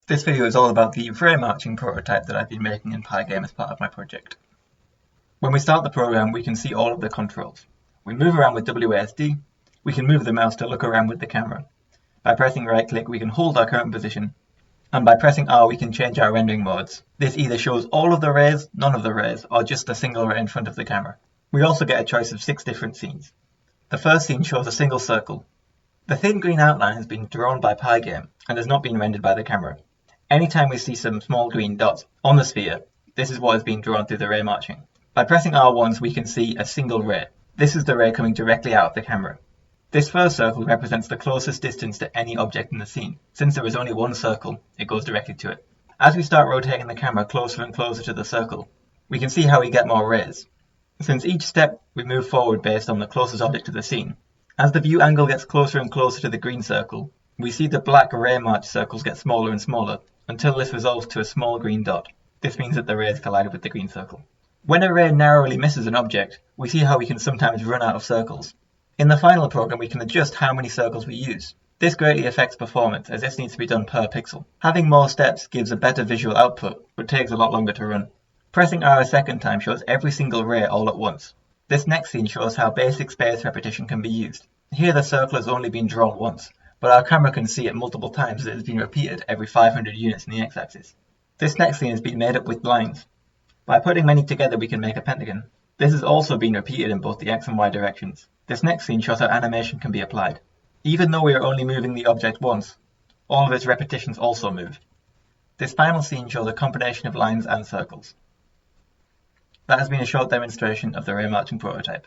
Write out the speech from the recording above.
This video is all about the ray marching prototype that I've been making in Pygame as part of my project. When we start the program, we can see all of the controls. We move around with WASD, we can move the mouse to look around with the camera. By pressing right click, we can hold our current position, and by pressing R, we can change our rendering modes. This either shows all of the rays, none of the rays, or just a single ray in front of the camera. We also get a choice of 6 different scenes. The first scene shows a single circle. The thin green outline has been drawn by Pygame and has not been rendered by the camera. Anytime we see some small green dots on the sphere, this is what is being drawn through the ray marching. By pressing R once, we can see a single ray. This is the ray coming directly out of the camera. This first circle represents the closest distance to any object in the scene. Since there is only one circle, it goes directly to it. As we start rotating the camera closer and closer to the circle, we can see how we get more rays. Since each step we move forward based on the closest object to the scene. As the view angle gets closer and closer to the green circle, we see the black ray march circles get smaller and smaller, until this resolves to a small green dot. This means that the rays collided with the green circle. When a ray narrowly misses an object, we see how we can sometimes run out of circles. In the final program, we can adjust how many circles we use. This greatly affects performance, as this needs to be done per pixel. Having more steps gives a better visual output, but takes a lot longer to run. Pressing R a second time shows every single ray all at once. This next scene shows how basic space repetition can be used. Here the circle has only been drawn once, but our camera can see it multiple times as it has been repeated every 500 units in the x-axis. This next scene has been made up with lines. By putting many together we can make a pentagon. This has also been repeated in both the x and y directions. This next scene shows how animation can be applied. Even though we are only moving the object once, all of its repetitions also move. This final scene shows a combination of lines and circles. That has been a short demonstration of the ray marching prototype.